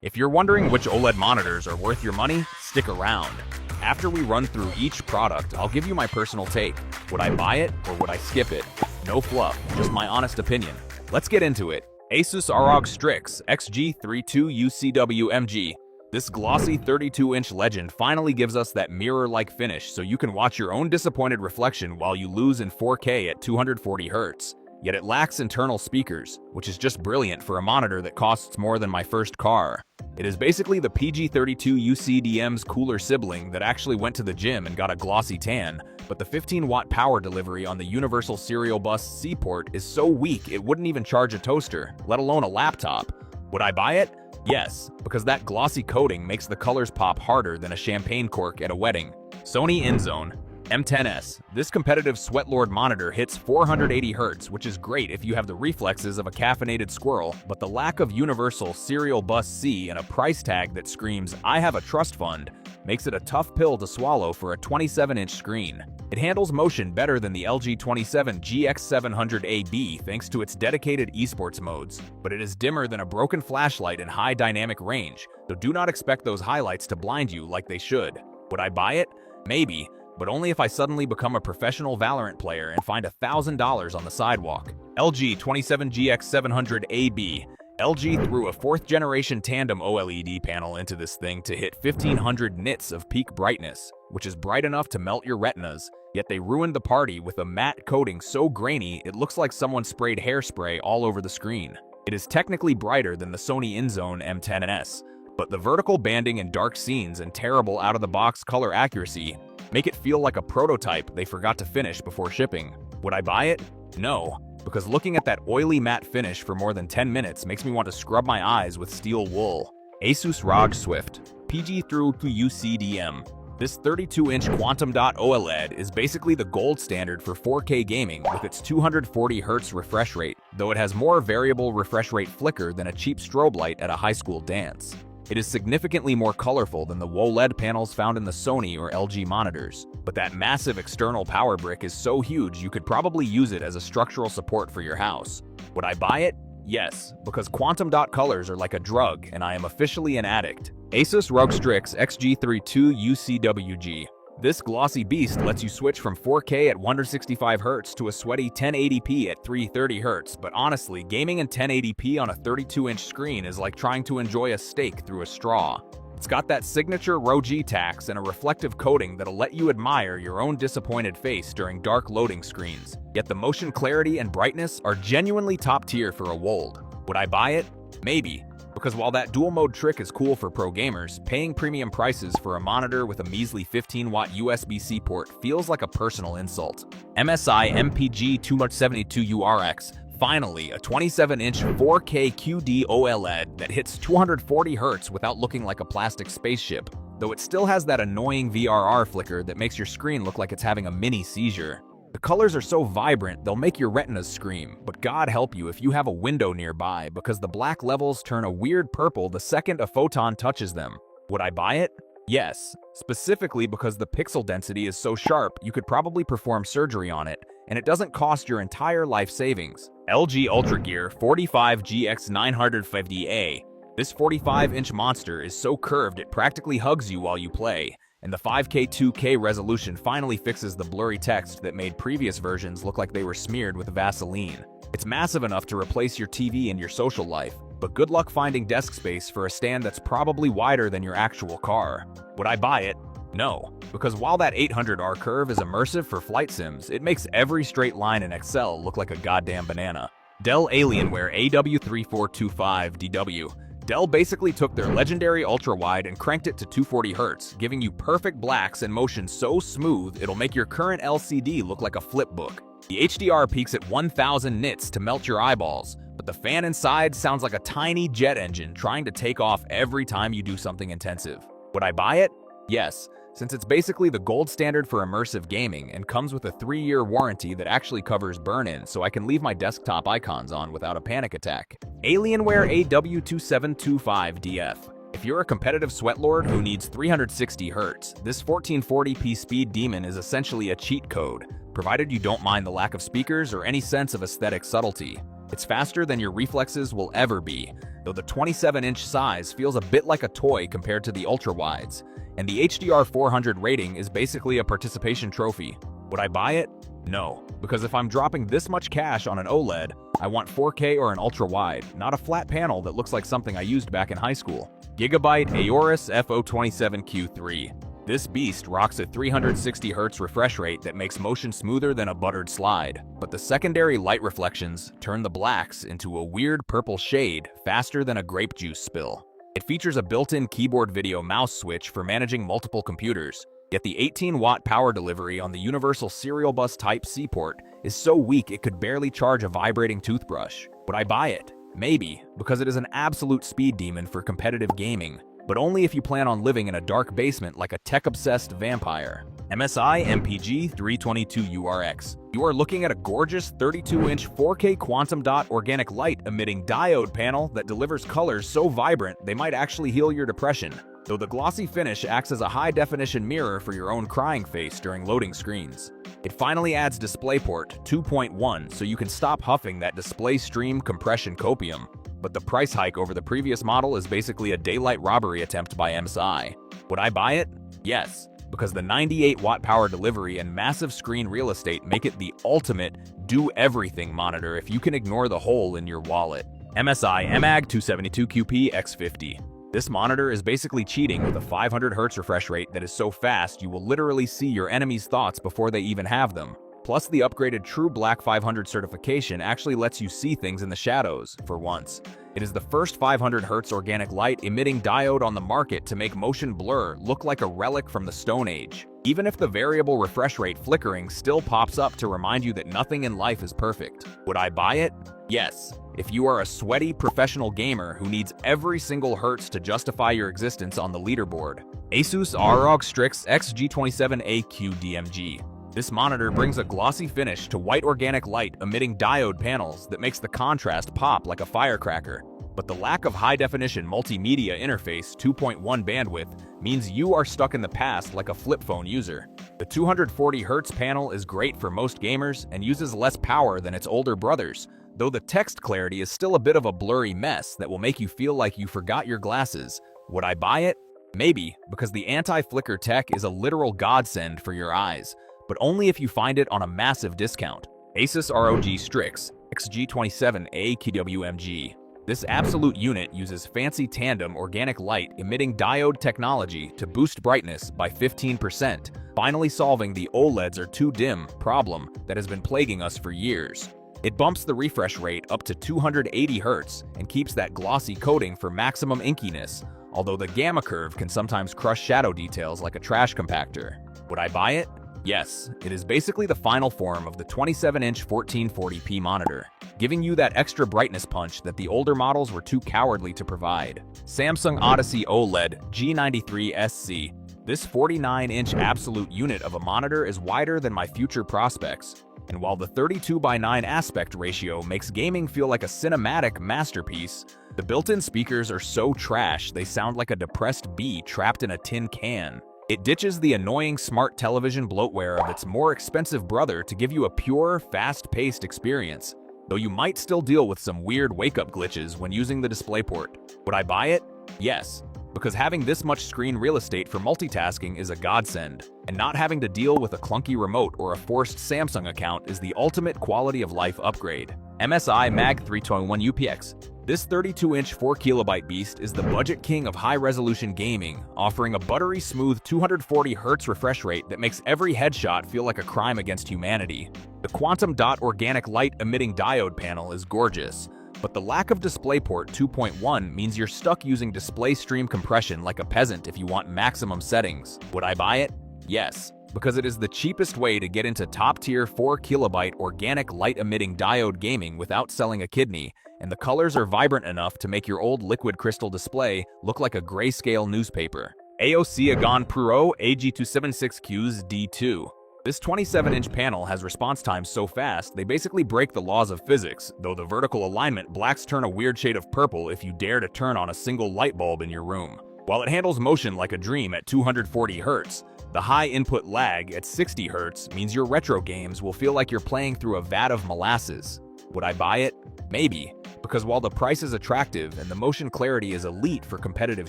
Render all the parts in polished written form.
If you're wondering which OLED monitors are worth your money, stick around. After we run through each product, I'll give you my personal take. Would I buy it or would I skip it? No fluff, just my honest opinion. Let's get into it. Asus ROG Strix XG32UCWMG. This glossy 32-inch legend finally gives us that mirror-like finish so you can watch your own disappointed reflection while you lose in 4K at 240 Hz. Yet it lacks internal speakers, which is just brilliant for a monitor that costs more than my first car. It is basically the PG32UCDM's cooler sibling that actually went to the gym and got a glossy tan, but the 15-watt power delivery on the Universal Serial Bus C port is so weak it wouldn't even charge a toaster, let alone a laptop. Would I buy it? Yes, because that glossy coating makes the colors pop harder than a champagne cork at a wedding. Sony InZone M10s. This competitive sweatlord monitor hits 480 Hz, which is great if you have the reflexes of a caffeinated squirrel, but the lack of Universal Serial Bus C and a price tag that screams, "I have a trust fund," makes it a tough pill to swallow for a 27-inch screen. It handles motion better than the LG 27 GX700AB thanks to its dedicated esports modes, but it is dimmer than a broken flashlight in high dynamic range, so do not expect those highlights to blind you like they should. Would I buy it? Maybe, but only if I suddenly become a professional Valorant player and find $1,000 on the sidewalk. LG 27 GX700AB. LG threw a 4th-generation tandem OLED panel into this thing to hit 1500 nits of peak brightness, which is bright enough to melt your retinas, yet they ruined the party with a matte coating so grainy it looks like someone sprayed hairspray all over the screen. It is technically brighter than the Sony InZone M10s, but the vertical banding in dark scenes and terrible out-of-the-box color accuracy make it feel like a prototype they forgot to finish before shipping. Would I buy it? No, because looking at that oily matte finish for more than 10 minutes makes me want to scrub my eyes with steel wool. Asus ROG Swift PG32UCDM. This 32-inch quantum dot OLED is basically the gold standard for 4K gaming with its 240 Hz refresh rate, though it has more variable refresh rate flicker than a cheap strobe light at a high school dance. It is significantly more colorful than the OLED panels found in the Sony or LG monitors, but that massive external power brick is so huge you could probably use it as a structural support for your house. Would I buy it? Yes, because quantum dot colors are like a drug and I am officially an addict. Asus ROG Strix XG32UCWG. This glossy beast lets you switch from 4K at 165 Hz to a sweaty 1080p at 330 Hz, but honestly, gaming in 1080p on a 32-inch screen is like trying to enjoy a steak through a straw. It's got that signature ROG tax and a reflective coating that'll let you admire your own disappointed face during dark loading screens. Yet the motion clarity and brightness are genuinely top tier for a WOLD. Would I buy it? Maybe. Because while that dual mode trick is cool for pro gamers, paying premium prices for a monitor with a measly 15-watt USB-C port feels like a personal insult. MSI MPG 272URX. Finally, a 27-inch 4K QD OLED that hits 240 Hz without looking like a plastic spaceship, though it still has that annoying VRR flicker that makes your screen look like it's having a mini seizure. The colors are so vibrant, they'll make your retinas scream, but God help you if you have a window nearby because the black levels turn a weird purple the second a photon touches them. Would I buy it? Yes, specifically because the pixel density is so sharp you could probably perform surgery on it, and it doesn't cost your entire life savings. LG UltraGear 45GX950A. This 45-inch monster is so curved it practically hugs you while you play, and the 5K 2K resolution finally fixes the blurry text that made previous versions look like they were smeared with Vaseline. It's massive enough to replace your TV and your social life, but good luck finding desk space for a stand that's probably wider than your actual car. Would I buy it? No, because while that 800R curve is immersive for flight sims, it makes every straight line in Excel look like a goddamn banana. Dell Alienware AW3425DW. Dell basically took their legendary ultra-wide and cranked it to 240 Hz, giving you perfect blacks and motion so smooth it'll make your current LCD look like a flip book. The HDR peaks at 1000 nits to melt your eyeballs, but the fan inside sounds like a tiny jet engine trying to take off every time you do something intensive. Would I buy it? Yes, since it's basically the gold standard for immersive gaming and comes with a 3-year warranty that actually covers burn-in so I can leave my desktop icons on without a panic attack. Alienware AW2725DF. If you're a competitive sweatlord who needs 360 Hz, this 1440p speed demon is essentially a cheat code, provided you don't mind the lack of speakers or any sense of aesthetic subtlety. It's faster than your reflexes will ever be, though the 27-inch size feels a bit like a toy compared to the ultra-wides, and the HDR 400 rating is basically a participation trophy. Would I buy it? No, because if I'm dropping this much cash on an OLED, I want 4K or an ultra-wide, not a flat panel that looks like something I used back in high school. Gigabyte Aorus FO27Q3. This beast rocks a 360Hz refresh rate that makes motion smoother than a buttered slide, but the secondary light reflections turn the blacks into a weird purple shade faster than a grape juice spill. It features a built-in keyboard video mouse switch for managing multiple computers, yet the 18-watt power delivery on the universal serial bus Type-C port is so weak it could barely charge a vibrating toothbrush. Would I buy it? Maybe, because it is an absolute speed demon for competitive gaming, but only if you plan on living in a dark basement like a tech-obsessed vampire. MSI MPG 322URX. You are looking at a gorgeous 32-inch 4K quantum dot organic light emitting diode panel that delivers colors so vibrant they might actually heal your depression, though the glossy finish acts as a high-definition mirror for your own crying face during loading screens. It finally adds DisplayPort 2.1 so you can stop huffing that display stream compression copium. But the price hike over the previous model is basically a daylight robbery attempt by MSI. Would I buy it? Yes, because the 98-watt power delivery and massive screen real estate make it the ultimate do-everything monitor if you can ignore the hole in your wallet. MSI MAG 272QP X50. This monitor is basically cheating with a 500Hz refresh rate that is so fast you will literally see your enemy's thoughts before they even have them. Plus, the upgraded True Black 500 certification actually lets you see things in the shadows, for once. It is the first 500Hz organic light emitting diode on the market to make motion blur look like a relic from the Stone Age, even if the variable refresh rate flickering still pops up to remind you that nothing in life is perfect. Would I buy it? Yes. If you are a sweaty professional gamer who needs every single hertz to justify your existence on the leaderboard. Asus ROG Strix XG27AQ DMG. This monitor brings a glossy finish to white organic light emitting diode panels that makes the contrast pop like a firecracker. But the lack of high-definition multimedia interface 2.1 bandwidth means you are stuck in the past like a flip phone user. The 240Hz panel is great for most gamers and uses less power than its older brothers, though the text clarity is still a bit of a blurry mess that will make you feel like you forgot your glasses. Would I buy it? Maybe, because the anti-flicker tech is a literal godsend for your eyes, but only if you find it on a massive discount. Asus ROG Strix XG27AQWMG. This absolute unit uses fancy tandem organic light emitting diode technology to boost brightness by 15%, finally solving the OLEDs are too dim problem that has been plaguing us for years. It bumps the refresh rate up to 280 Hz and keeps that glossy coating for maximum inkiness, although the gamma curve can sometimes crush shadow details like a trash compactor. Would I buy it? Yes, it is basically the final form of the 27-inch 1440p monitor, giving you that extra brightness punch that the older models were too cowardly to provide. Samsung Odyssey OLED G93SC. This 49-inch absolute unit of a monitor is wider than my future prospects, and while the 32:9 aspect ratio makes gaming feel like a cinematic masterpiece, the built-in speakers are so trash they sound like a depressed bee trapped in a tin can. It ditches the annoying smart television bloatware of its more expensive brother to give you a pure, fast-paced experience, though you might still deal with some weird wake-up glitches when using the DisplayPort. Would I buy it? Yes, because having this much screen real estate for multitasking is a godsend, and not having to deal with a clunky remote or a forced Samsung account is the ultimate quality of life upgrade. MSI MAG 321 UPX. This 32-inch 4KB beast is the budget king of high-resolution gaming, offering a buttery smooth 240Hz refresh rate that makes every headshot feel like a crime against humanity. The quantum dot organic light emitting diode panel is gorgeous, but the lack of DisplayPort 2.1 means you're stuck using display stream compression like a peasant if you want maximum settings. Would I buy it? Yes, because it is the cheapest way to get into top-tier 4KB organic light-emitting diode gaming without selling a kidney, and the colors are vibrant enough to make your old liquid crystal display look like a grayscale newspaper. AOC Agon Pro AG276Qs D2. This 27-inch panel has response times so fast they basically break the laws of physics, though the vertical alignment blacks turn a weird shade of purple if you dare to turn on a single light bulb in your room. While it handles motion like a dream at 240 Hz, the high input lag at 60 Hz means your retro games will feel like you're playing through a vat of molasses. Would I buy it? Maybe, Because while the price is attractive and the motion clarity is elite for competitive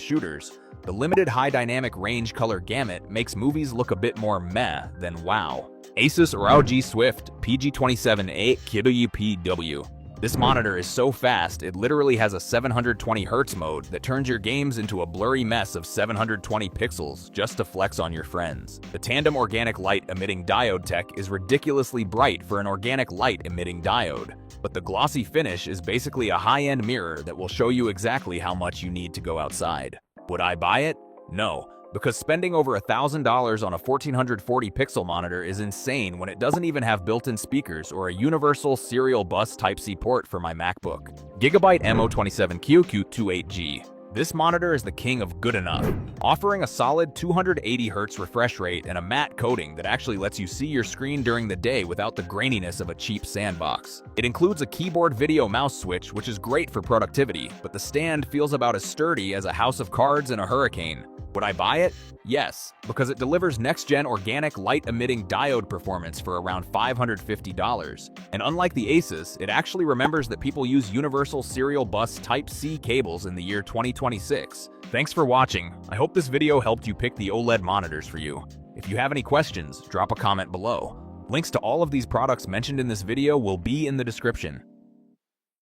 shooters, the limited high dynamic range color gamut makes movies look a bit more meh than wow. Asus ROG Swift PG27A KWPW. This monitor is so fast, it literally has a 720Hz mode that turns your games into a blurry mess of 720 pixels just to flex on your friends. The tandem organic light emitting diode tech is ridiculously bright for an organic light emitting diode, but the glossy finish is basically a high-end mirror that will show you exactly how much you need to go outside. Would I buy it? No. Because spending over $1,000 on a 1440 pixel monitor is insane when it doesn't even have built-in speakers or a universal serial bus Type-C port for my MacBook. Gigabyte MO27QQ28G. This monitor is the king of good enough, offering a solid 280Hz refresh rate and a matte coating that actually lets you see your screen during the day without the graininess of a cheap sandbox. It includes a keyboard video mouse switch, which is great for productivity, but the stand feels about as sturdy as a house of cards in a hurricane. Would I buy it? Yes, because it delivers next-gen organic light-emitting diode performance for around $550. And unlike the Asus, it actually remembers that people use universal serial bus Type-C cables in the year 2026. Thanks for watching. I hope this video helped you pick the OLED monitors for you. If you have any questions, drop a comment below. Links to all of these products mentioned in this video will be in the description.